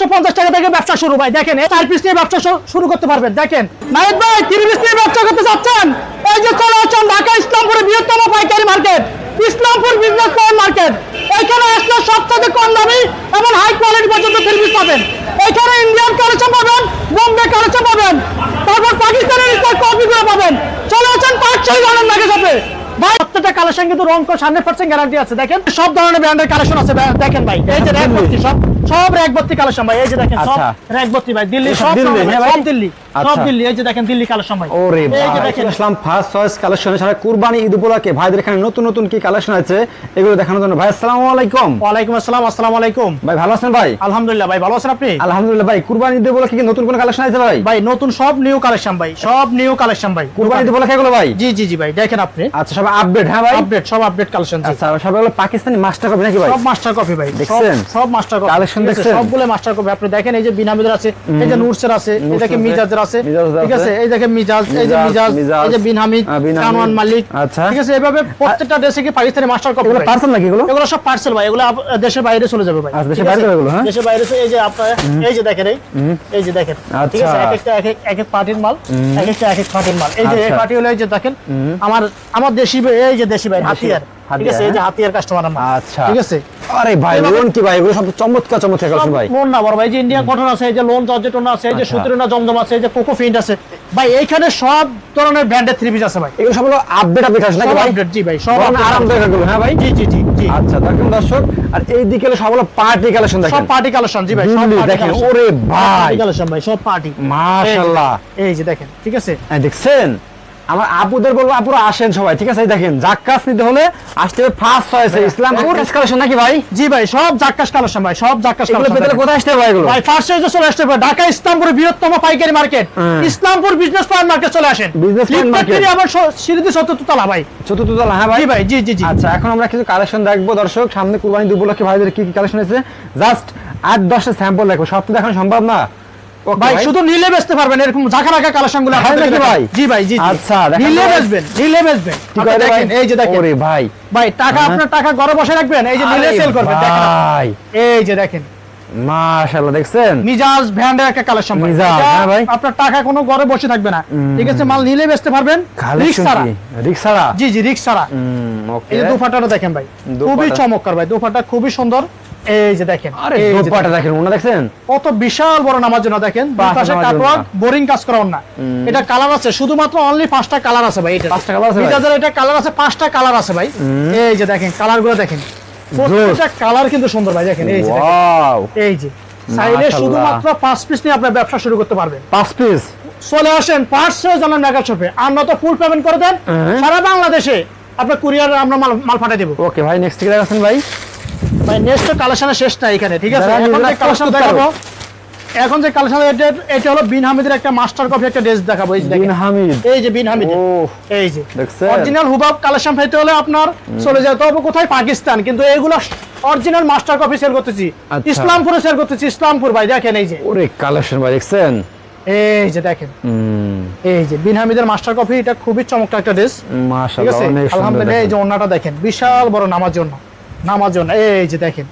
550 টাকা থেকে ব্যবসা শুরু ভাই। দেখেন 4 পিস নিয়ে ব্যবসা শুরু করতে পারবেন। দেখেন নাহিদ ভাই 3 পিস নিয়ে ব্যবসা করতে চাচ্ছেন, এই যে চলে আসছেন ঢাকা ইসলামপুরের বৃহত্তম পাইকারি market Islampur business point market. এখানে আসলে সবথেকে কম দামি এবং হাই কোয়ালিটি পর্যন্ত 3 পিস পাবেন। এখানে ইন্ডিয়ান কালেকশন পাবেন, বোম্বে কালেকশন পাবেন, তারপর পাকিস্তানের স্টাইল কপিগুলো পাবেন। চলে আসছেন পাঁচশোই জানেন নাকি সাথে ভাই। প্রত্যেকটা কালেকশন কিন্তু রং কোশ 100% গ্যারান্টি আছে। দেখেন সব ধরনের ব্র্যান্ডের কালেকশন আছে। দেখেন ভাই এই যে র‍্যাক ভর্তি সব র‍্যাক ভর্তি কালেকশন ভাই। এই যে দেখেন সব র‍্যাক ভর্তি ভাই। দিল্লি সব দিল্লি সব দিল্লি। এই যে দেখেন দিল্লি কালেকশন ভাই। ওরে ভাই আসলাম ফার্স্ট চয়েস কালেকশনে সারা কুরবানি ঈদ উপলক্ষে ভাইদের এখানে নতুন নতুন কি কালেকশন আছে এগুলো দেখানোর জন্য। ভাই আসসালামু আলাইকুম। ওয়ালাইকুম আসসালাম। আসসালামু আলাইকুম ভাই, ভালো আছেন ভাই? আলহামদুলিল্লাহ ভাই, ভালো আছেন আপনি? আলহামদুলিল্লাহ ভাই। কুরবানি ঈদ উপলক্ষে কি নতুন কোন কালেকশন আছে ভাই? ভাই নতুন সব নিউ কালেকশন ভাই, সব নিউ কালেকশন ভাই। কুরবানি ঈদ উপলক্ষে এগুলো ভাই? জি জি জি ভাই, দেখেন আপনি। আচ্ছা, সব আপডেট? হ্যাঁ ভাই, আপডেট, সব আপডেট কালেকশন। আচ্ছা, সব এগুলো পাকিস্তানি মাস্টার কপি নাকি ভাই? সব মাস্টার কপি ভাই। দেখছেন সব মাস্টার কপি কালেকশন দেখছেন? সবগুলো মাস্টার কপি। আপনি দেখেন এই যে বিনামিদের আছে, এই যে নুরসের আছে, এই দেখেন মিজাজের আছে, ঠিক আছে? এই দেখেন মিজাজ, এই যে মিজাজ, এই যে বিন হামিদ, কানওয়ান মালিক, আচ্ছা ঠিক আছে? এভাবে প্রত্যেকটা দেশে কি পাকিস্তানি মাস্টার কপি। এগুলো পার্সেল নাকি এগুলো? এগুলো সব পার্সেল ভাই। এগুলো দেশের বাইরে চলে যাবে ভাই। আচ্ছা, দেশের বাইরে এগুলো? হ্যাঁ, দেশের বাইরে। এই যে আপনারা এই যে দেখেন এই যে দেখেন, ঠিক আছে? এক এক পার্টির মাল, এক এক পার্টির মাল। এই যে এই পার্টি হলো এই যে দেখেন আমার দেশি, এই যে দেশি ভাই হাতিয়ার, ঠিক আছে? এই যে হাতিয়ার কাস্টমার আমার। আচ্ছা, ঠিক আছে? আরে ভাই লোন কি ভাই? এগুলো সব চমৎকার চমৎকার কালেকশন ভাই। লোন না বড় ভাই, যে ইন্ডিয়ান কটন আছে, এই যে লোন জর্জেট আছে, এই যে সুতরিনা জমজম আছে, এই যে কোকো ফিন্ট আছে ভাই। এইখানে সব ধরনের ব্র্যান্ডের 3 পিস আছে ভাই। এগুলো সব হলো আপডেট কালেকশন নাকি ভাই? আপডেট জি ভাই, সব আরামদায়ক এগুলো। হ্যাঁ ভাই, জি জি জি জি। আচ্ছা দেখুন দর্শক, আর এই দিকে হলো সব হলো পার্টি কালেকশন। দেখেন সব পার্টি কালেকশন জি ভাই, সব পার্টি দেখেন। কালেকশন। ওরে ভাই কালেকশন ভাই, সব পার্টি মাশাআল্লাহ। এই যে দেখেন, ঠিক আছে? হ্যাঁ দেখছেন, আমার আপুদের বলবো আপুরা আসেন সবাই, ঠিক আছে? এই দেখেন জাক্কাস নিতে হলে আসতে হবে ফার্স্ট চয়েসে ইসলামপুর কালেকশন নাকি ভাই? জি ভাই, সব জাক্কাস কালেকশন ভাই, সব জাক্কাস এগুলো কালেকশন। পেতে কোথায় আসতে হবে এগুলো ভাই ফার্স্ট চয়েসে চলে আসতে হবে ঢাকা ইসলামপুরের বৃহত্তম পাইকারি market Islampur business point market. চলে আসেন বিজনেস পয়েন্ট মার্কেট, আবার সিঁড়িতে 74 তলা ভাই। 74 তলা। হ্যাঁ ভাই, জি ভাই, জি জি জি। আচ্ছা, এখন আমরা কিছু কালেকশন দেখবো দর্শক। সামনে কুরবানি ঈদ উপলক্ষে ভাইদের কি কি কালেকশন আছে জাস্ট 8-10টা স্যাম্পল দেখো। সব তো দেখানো সম্ভব না ভাই, শুধু নিলে বেচতে পারবেন এরকম ঝাঁকা রাখা কালেকশনগুলো নাকি ভাই? জি ভাই, জি। আচ্ছা, নিলে বেচবেন, নিলে বেচবেন। দেখেন এই যে দেখেন। ওরে ভাই ভাই টাকা আপনার টাকা ঘরে বসে রাখবেন, এই যে নিলে সেল করবেন। দেখেন ভাই, এই যে দেখেন মাশাআল্লাহ, দেখছেন মিজাজ ব্র্যান্ডের একটা কালেকশন ভাই। মিজাজ, হ্যাঁ ভাই। আপনার টাকা কোনো ঘরে বসে থাকবে না, ঠিক আছে? মাল নিলে বেচতে পারবেন রিস্ক ছাড়া। রিস্ক ছাড়া? জি জি, রিস্ক ছাড়া। ওকে, এই যে দুপাট্টাটা দেখেন ভাই, খুবই চমৎকার ভাই। দুপাট্টা খুবই সুন্দর। এই যে দেখেন, আরে দুপাট্টা দেখেন, ওনা দেখছেন কত বিশাল বড় নামার জন্য। দেখেন দুই পাশে কাটওয়ার্ক, বোরিং কাজ করা না। এটা কালার আছে শুধুমাত্র অনলি 5টা কালার আছে ভাই। এটা 5টা কালার আছে ভাই? মিজাজের এটা কালার আছে 5টা কালার আছে ভাই। এই যে দেখেন কালারগুলো দেখেন, প্রত্যেকটা কালার কিন্তু সুন্দর ভাই। দেখেন এই যে ওয়াও, এই যে চাইলে শুধুমাত্র 5 পিস নিয়ে আপনার ব্যবসা শুরু করতে পারবেন। 5 পিস চলে আসেন 500 জনের মেগা শপে। আর নয়তো ফুল পেমেন্ট করে দেন, সারা বাংলাদেশে আপনার কুরিয়ার আমরা মাল পাঠিয়ে দেব। ওকে ভাই, নেক্সট কি দেখাচ্ছেন ভাই? ভাই নেক্সট কালেকশনের শেষ না এখানে, ঠিক আছে? এখন যে কালেকশন দেখাবো, এখন যে কালেকশন এটা হলো বিন হামিদের একটা মাস্টার কপি একটা ড্রেস দেখাবো। এই যে বিন হামিদ, এই যে বিন হামিদ, এই যে দেখছেন অরিজিনাল হুবাব কালেকশন পেতে হলে আপনার চলে যেতে হবে কোথায়? পাকিস্তান। কিন্তু এগুলো অরিজিনাল মাস্টার কপি সেল করতেছি ইসলামপুরে, সেল করতেছি ইসলামপুর ভাই। দেখেন এই যে ওরে কালেকশন ভাই, দেখছেন এই যে দেখেন, এই যে বিন হামিদের মাস্টার কপি। এটা খুবই চমৎকার একটা ড্রেস, মাশাআল্লাহ, অনেক সুন্দর। আলহামদুলিল্লাহ। এই যে ওন্নাটা দেখেন, বিশাল বড় নামার জন্য। এই যে দেখেন,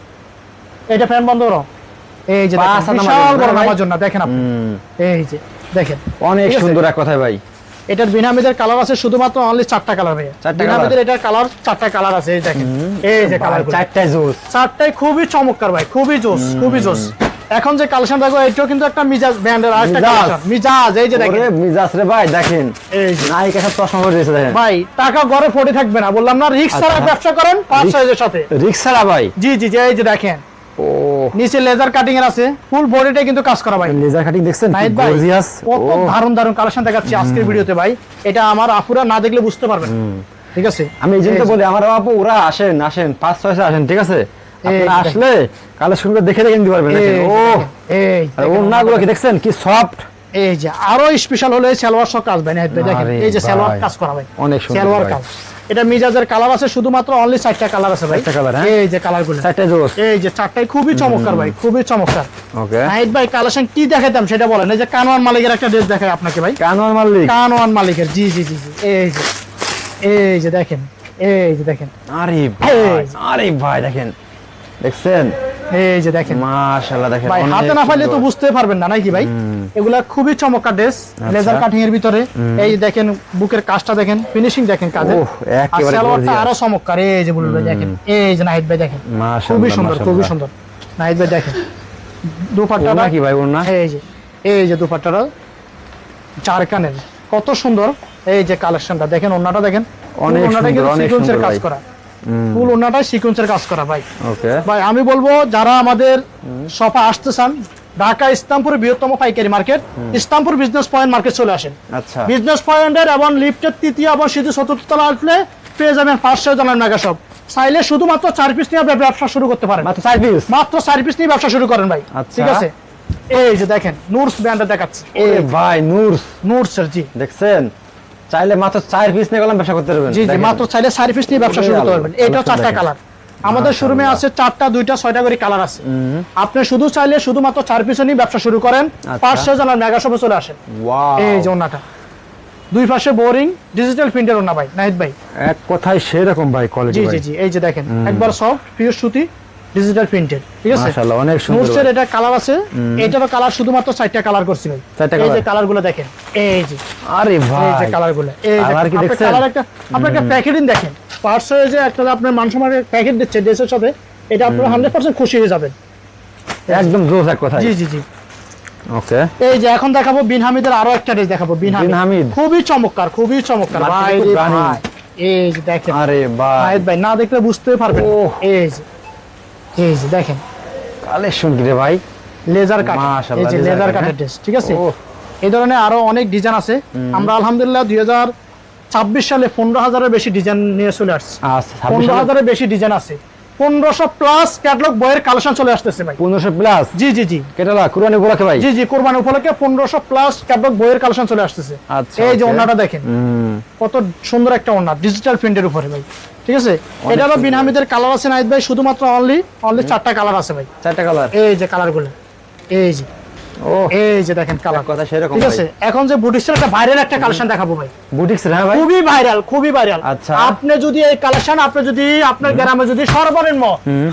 এটা ফ্যান বন্ধ করো। এই যে দেখেন বিশাল বড় নামার জন্য। দেখেন আপনি এই যে দেখেন, অনেক সুন্দর এক কথায় ভাই। এটার বিন হামিদের কালার আছে শুধুমাত্র অনলি 4টা কালার ভাই। বিন হামিদের এটার কালার 4টা কালার আছে। এই দেখেন, এই যে কালার 4টাই জোস, 4টাই খুবই চমৎকার ভাই, খুবই জোস, খুবই জোস। এখন যে কালেকশন দেখো, এটাও কিন্তু একটা মিজাজ ব্র্যান্ডের আরেকটা কালেকশন। মিজাজ, এই যে দেখেন মিজাজ রে ভাই। দেখেন এই যে নায়িকা সব চশমা পরে রয়েছে। দেখেন ভাই টাকা ঘরে পড়ে থাকবে না, বললাম না? রিস্ক ছাড়া ব্যবসা করেন 5 সাইজের সাথে। রিস্ক ছাড়া ভাই? জি জি জি। এই যে দেখেন, ও নিচে লেজার কাটিং এর আছে, ফুল বডিটা কিন্তু কাজ করা ভাই। লেজার কাটিং দেখছেন কি গর্জিয়াস, কত দারুণ দারুণ কালেকশন দেখাচ্ছি আজকের ভিডিওতে ভাই। এটা আমার আপুরা না দেখলে বুঝতে পারবেন, ঠিক আছে? আমি এই জন্য বলি আমার আপু ওরা আসেন 5-6 আসেন, ঠিক আছে? আপনারা আসলে কালেকশন করে দেখে নিতে পারবেন। ও এই ওন্নাগুলো কি দেখছেন কি সফট। এই যে আরো স্পেশাল হলো এই সালোয়ার সহ কাজ ভাই। দেখেন এই যে সালোয়ার কাজ করা ভাই, অনেক সুন্দর সালোয়ার কাজ। এটা মিজাজের কালার আছে শুধুমাত্র অনলি 4টা কালার আছে ভাই। 4টা কালার, এই যে কালারগুলো 4টা জোস। এই যে 4টাই খুবই চমৎকার ভাই, খুবই চমৎকার। ওকে নাহিদ ভাই কালেকশন কি দেখাইতাম সেটা বলেন। এই যে কানওয়ান মালিকের একটা ড্রেস দেখাই আপনাকে ভাই। কানওয়ান মালিকের, জি জি জি জি। এই যে দেখেন, এই যে দেখেন, আরে ভাই, আরে ভাই দেখেন, দেখছেন এই যে দেখেন মাশাআল্লাহ দেখেন ভাই, হাতে না পাইলে তো বুঝতে পারবেন না নাকি ভাই। এগুলা খুবই চমৎকার ড্রেস, লেজার কাটিং এর ভিতরে। এই দেখেন বুকের কাজটা দেখেন, ফিনিশিং দেখেন কাজের। একেবারে সালোয়ারটা আরো চমৎকার। এই যে বুলবুল ভাই দেখেন, এই যে নাহিদ ভাই দেখেন, খুবই সুন্দর, খুবই সুন্দর। নাহিদ ভাই দেখেন দুপাট্টাটা কি ভাই ওড়না, এই যে দুপাট্টাটা চারকানের, কত সুন্দর। এই যে কালেকশনটা দেখেন, ওড়নাটা দেখেন, অনেক সুন্দর, অনেক সুন্দর কাজ করা, ফুল ওড়নাটাই সিকোয়েন্সের কাজ করা ভাই। ওকে ভাই আমি বলবো যারা আমাদের শপে আসতে চান, ঢাকা ইসলামপুরের বৃহত্তম পাইকারি market Islampur business point market চলে আসেন। আচ্ছা, বিজনেস পয়েন্টের এবং লিফটের তৃতীয় এবং সিঁড়ি চতুর্থ তলা আসলে পেয়ে যাবেন 500 জনের মেগা শপ। চাইলে শুধুমাত্র 4 পিস নিয়ে আপনি ব্যবসা শুরু করতে পারেন। মাত্র 4 পিস, মাত্র 4 পিস নিয়ে ব্যবসা শুরু করেন ভাই। আচ্ছা। ঠিক আছে, এই যে দেখেন নুরস ব্র্যান্ডে দেখাচ্ছি। এই ভাই নুরসের, জি দেখছেন, চাইলে মাত্র 4 পিস নিয়ে গেলাম ব্যবসা করতে পারবেন। জি জি, মাত্র চাইলে 4 পিস নিয়ে ব্যবসা শুরু করতে পারবেন। এটাও 4টা কালার আমাদের শোরুমে আছে, 4টা 2টা 6টা করে কালার আছে। আপনি শুধু চাইলে শুধুমাত্র 4 পিস নিয়ে ব্যবসা শুরু করেন, 500 জনের মেগা শপে চলে আসেন। ওয়াও, এই যে ওন্নাটা দুই পাশে বোরিং ডিজিটাল প্রিন্টের ওন্না ভাই নাহিদ ভাই, এক কথায় সেরকম ভাই কোয়ালিটি। জি ভাই জি জি, এই যে দেখেন একবার সফট পিওর সুতি ডিজিটাল প্রিন্টেড। ঠিক আছে, মাশাআল্লাহ অনেক সুন্দর। নুরসের এটা কালার আছে, এটারও কালার শুধুমাত্র 4টা কালার করছি ভাই। 4টা এই যে কালার, কালারগুলো দেখেন, এই যে আরে ভাই এই যে কালারগুলো, এই যে কালার কি আপনি দেখছেন? কালার একটা আপনি একটা প্যাকেটিং দেখেন, পার্সে যে একটা আপনার মানসম্মানের প্যাকেট দিচ্ছে ড্রেসের সাথে, এটা আপনারা 100% খুশি হয়ে যাবেন। একদম জোস এক কথায়। জি জি জি, ওকে, এই যে এখন দেখাবো বিন হামিদের আরো একটা ড্রেস দেখাবো। বিন হামিদ খুবই চমৎকার, খুবই চমৎকার ভাই রে ভাই। এই যে দেখেন, আরে ভাই নাহিদ ভাই না দেখলে বুঝতে পারবেন। এই যে দেখেন কালেকশন কি রে ভাই, লেজার কাট, এই মাশাআল্লাহ যে লেজার কাটের ড্রেস। ঠিক আছে, এই ধরনের আরো অনেক ডিজাইন আছে। আমরা আলহামদুলিল্লাহ 2026 সালে 15,000-এর বেশি ডিজাইন নিয়ে চলে আসছি। 15,000-এর বেশি ডিজাইন আছে, 1500 প্লাস ক্যাটালগ বইয়ের কালেকশন চলে আসতেছে ভাই। 1500 প্লাস, জি জি জি, কেটালা কুরবানি উপলক্ষে ভাই। জি জি, কুরবানি উপলক্ষে 1500 প্লাস ক্যাটালগ বইয়ের কালেকশন চলে আসতেছে। আচ্ছা, এই যে ওন্নাটা দেখেন, কত সুন্দর একটা ওন্না ডিজিটাল প্রিন্টের উপরে ভাই। ঠিক আছে, এটারও বিন হামিদের কালার আছে নাহিদ ভাই, শুধুমাত্র অনলি 4টা কালার আছে ভাই। 4টা কালার, এই যে কালারগুলো, এই যে এই যে দেখেন কালার কথা সেরকম। ঠিক আছে, এখন যে বুটিক্সের একটা ভাইরাল একটা কালেকশন দেখাবো ভাই। বুটিক্স হ্যাঁ ভাই, খুবই ভাইরাল, খুবই ভাইরাল। আচ্ছা, আপনি যদি এই কালেকশন আপনি যদি আপনার গ্রামে যদি সর্বনিম্ন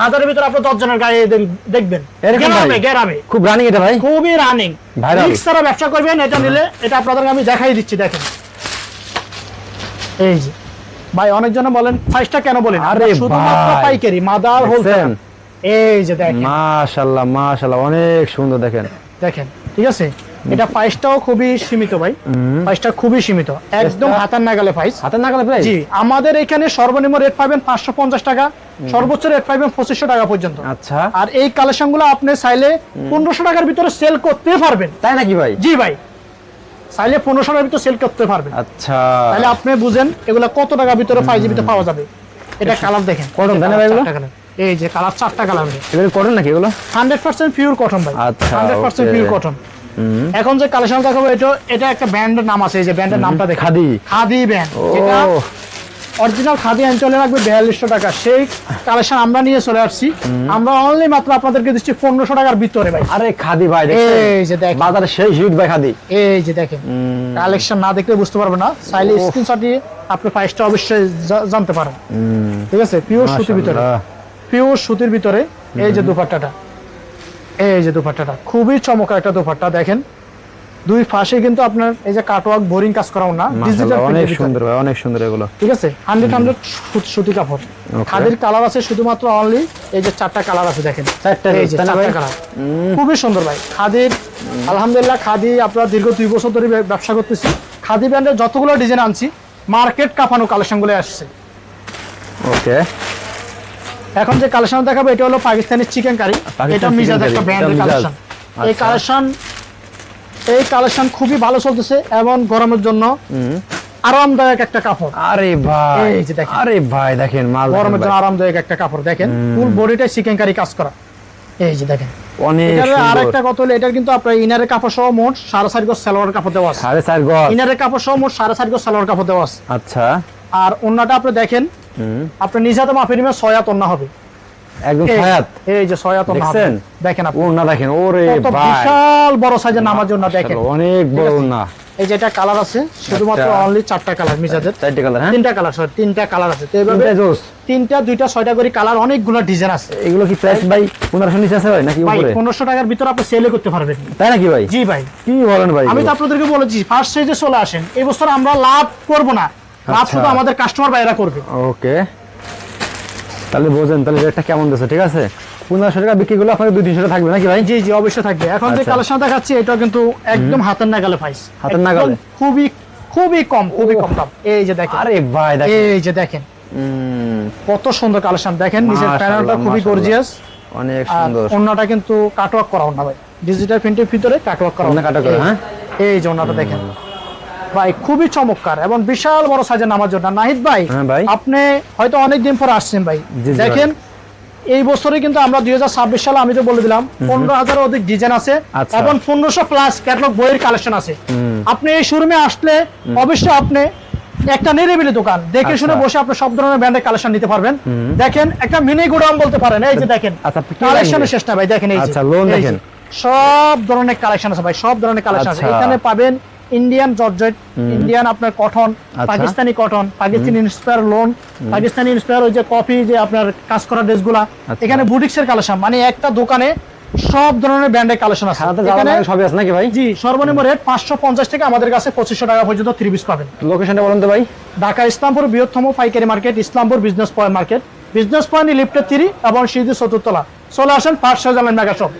1000-এর ভিতরে আপনি 10 জনের গায়ে দেখবেন, গ্রামে খুব রানিং এটা ভাই, খুবই রানিং ভাইরাল। রিক্স ছাড়া ব্যবসা করবেন, এটা নিলে এটা আপনাদেরকে আমি দেখাই দিচ্ছি। দেখেন এই যে ভাই, অনেকজন বলেন প্রাইসটা কেন বলেন, আরে শুধুমাত্র ভাই, পাইকারি মাদার হোলসেল। এই যে দেখেন মাশাআল্লাহ মাশাআল্লাহ অনেক সুন্দর। দেখেন দেখেন, ঠিক আছে, এটা প্রাইসটাও খুবই সীমিত ভাই, প্রাইসটা খুবই সীমিত, একদম হাতার নাগালে প্রাইস। হাতের নাগালে প্রাইস, জি, আমাদের এখানে সর্বনিম্ন রেট পাবেন 550 টাকা, সর্বোচ্চ রেট পাবেন 2500 টাকা পর্যন্ত। আচ্ছা, আর এই কালেকশনগুলো আপনি চাইলে 1500 টাকার ভিতরে সেল করতে পারবেন। তাই নাকি ভাই? জি ভাই, চাইলে 1500 টাকার ভিতরে সেল করতে পারবেন। আচ্ছা, তাহলে আপনি বুঝেন এগুলা কত টাকার ভিতরে পাইজিবিতে পাওয়া যাবে। এটা কালার দেখেন, কটন দেন ভাই এগুলো, এই যে কালার 4টা কালার, এগুলো কটন নাকি এগুলো? 100% পিওর কটন ভাই। আচ্ছা, 100% পিওর কটন। এখন যে কালেকশন দেখাবো, এটা একটা ব্র্যান্ডের নাম আছে, এই যে ব্র্যান্ডের নামটা দেখেন, খাদি, খাদি ব্র্যান্ড, যেটা অরিজিনাল খাদি আঞ্চলে রাখবে 4200 টাকা। সেই কালেকশন আমরা নিয়ে চলে আসছি, আমরা অনলি মাত্র আপনাদেরকে দিচ্ছি 1500 টাকার ভিতরে ভাই। আরে খাদি ভাই, এই যে দেখেন বাজারে সেই হিট ভাই খাদি। এই যে দেখেন কালেকশন না দেখলে বুঝতে পারবে না, চাইলে স্ক্রিনশট দিয়ে আপনি প্রাইসটা অবশ্যই জানতে পারেন। ঠিক আছে, পিওর সুতির ভিতরে, পিওর সুতির ভিতরে। এই যে দুপাট্টাটা, এই যে দুপাট্টাটা খুবই চমৎকার একটা দুপাট্টা। দেখেন দুই পাশে কিন্তু আপনার এই যে কাটওয়ার্ক বোরিং কাজ করা না, ডিজিটাল অনেক সুন্দর ভাই, অনেক সুন্দর এগুলো। ঠিক আছে, 100 সুতি কাপড়। খাদির কালার আছে শুধুমাত্র অনলি এই যে 4টা কালার আছে। দেখেন 4টা কালার, খুবই সুন্দর ভাই। খাদির আলহামদুলিল্লাহ, খাদি আপনারা দীর্ঘ 2 বছর ধরে ব্যবসা করতেছি। খাদি ব্র্যান্ডের যতগুলো ডিজাইন আনছি, মার্কেট কাঁপানো কালেকশন গুলো আসছে। ওকে, এখন যে কালেকশন দেখাবো এটা হলো পাকিস্তানি চিকেন কারি, এটা মিজাজ একটা ব্র্যান্ডের কালেকশন। এই কালেকশন খুবই ভালো চলতেছে এবং গরমের জন্য আরামদায়ক একটা কাপড়। আরে ভাই, এই যে দেখেন, আরে ভাই দেখেন, মাল গরমের জন্য আরামদায়ক একটা কাপড়। দেখেন ফুল বডিটা চিকেন কারি কাজ করা। এই যে দেখেন অনেক সুন্দর। আরেকটা কথা হলো, এটা কিন্তু আপনার ইনারের কাপড় সহ মোট 4.5 গজ সালোয়ার কাপড় দেওয়া আছে। 4.5 গজ ইনারের কাপড় সহ মোট 4.5 গজ সালোয়ার কাপড় দেওয়া আছে। আচ্ছা, আর ওন্নাটা আপনি দেখেন, আপনি নিজ হাতে মাপে নিবেন 6 হাত ওন্না হবে। একদম ছয়াত। এই যে ছয়াত ওড়না হবে। দেখছেন? দেখেন আপনি ওড়না দেখেন, ওরে কত ভাই বিশাল বড় সাইজের নামাজ ওড়না দেখেন। অনেক বড় ঠিক আছে? ওড়না। এই যে এটা কালার আছে শুধুমাত্র আচ্ছা। অনলি 4টা কালার মিজাজের। 4টে কালার, হ্যাঁ? তিনটা কালার, সরি 3টা কালার আছে। তো এইভাবে তিনটা জোস। 3টা 2টা 6টা করে কালার, অনেকগুলো ডিজাইন আছে এগুলো কি প্রাইস ভাই 1500 নিচে আছে ভাই নাকি ভাই। উপরে? 1500 টাকার ভিতর আপনি সেল করতে পারবেন। তাই নাকি ভাই? জি ভাই, কি বলেন ভাই? আমি তো আপনাদেরকে বলেছি ফার্স্ট সাইজে চলে আসেন। এই বছর আমরা লাভ করব না, লাভ আচ্ছা। শুধু আমাদের কাস্টমার ভাইরা করবে। ওকে, তাহলে বোঝেন তাহলে রেটটা কেমন দিচ্ছে। ঠিক আছে, 1500 টাকা বিক্রি করলে আপনাকে 200-300 টাকা থাকবে নাকি ভাই? জি জি অবশ্যই থাকবে। এখন যে আচ্ছা। কালেকশন দেখাচ্ছি এটা কিন্তু একদম হাতের নাগালে পাইস, হাতের নাগালে? খুবই খুবই কম, খুবই কম দাম। এই যে দেখেন, আরে ভাই দেখেন, এই যে দেখেন কত সুন্দর কালেকশন দেখেন। নিচের মাশাআল্লাহ, প্যানেলটা খুবই মাশাআল্লাহ। গর্জিয়াস। অনেক আর সুন্দর। ওন্নাটা কিন্তু কাটওয়ার্ক করা ওন্না ভাই, ডিজিটাল প্রিন্টের ভিতরে কাটওয়ার্ক করা ওন্না কাটওয়ার্ক করা, হ্যাঁ? এই যে ওন্নাটা দেখেন ভাই, খুবই চমৎকার এবং বিশাল বড় সাইজের নামার জন্য। নাহিদ ভাই, হ্যাঁ ভাই। আপনি হয়তো অনেক দিন পর আসছেন ভাই। জি, জি দেখেন এই বছরে কিন্তু আমরা 2026 সালে আমি তো বলে দিলাম 15,000 অধিক ডিজাইন আছে আচ্ছা। এবং 1500 প্লাস ক্যাটালগ বইয়ের কালেকশন আছে। আপনি এই শোরুমে আসলে অবশ্যই আপনি একটা নিরিবিলি দোকান দেখে শুনে আচ্ছা। বসে আপনি সব ধরনের ব্র্যান্ডের কালেকশন নিতে পারবেন। দেখেন একটা মিনি গোডাউন বলতে পারেন। এই যে দেখেন আচ্ছা, কি কালেকশনের লাগবে? শেষ না ভাই, দেখেন এই যে আচ্ছা, লোন এই যে, দেখেন। সব ধরনের কালেকশন আছে ভাই, সব ধরনের কালেকশন আছে। আচ্ছা। এখানে পাবেন ইন্ডিয়ান জর্জেট, ইন্ডিয়ান আপনার কটন, আচ্ছা। Pakistani cotton, Pakistani inspire loan, Pakistani inspire ওই যে কপি যে আপনার কাজ করা ড্রেসগুলা। আচ্ছা। এখানে বুটিক্সের কালেকশন, মানে একটা দোকানে সব ধরনের ব্র্যান্ডের কালেকশন আছে। সারাতে এখানে যাওয়া সবই আছে নাকি ভাই? জি সর্বনিম্ন রেট 550 থেকে আমাদের কাছে 2500 টাকা পর্যন্ত 3 পিস পাবেন। লোকেশনটা বলেন তো ভাই। ঢাকা ইসলামপুর বৃহত্তম পাইকারি market, Islampur business point market, business point লিফটের 3 এবং সিঁড়ি 4th তলা। চলে আসেন ফার্স্ট সাইজ মেগা শপ।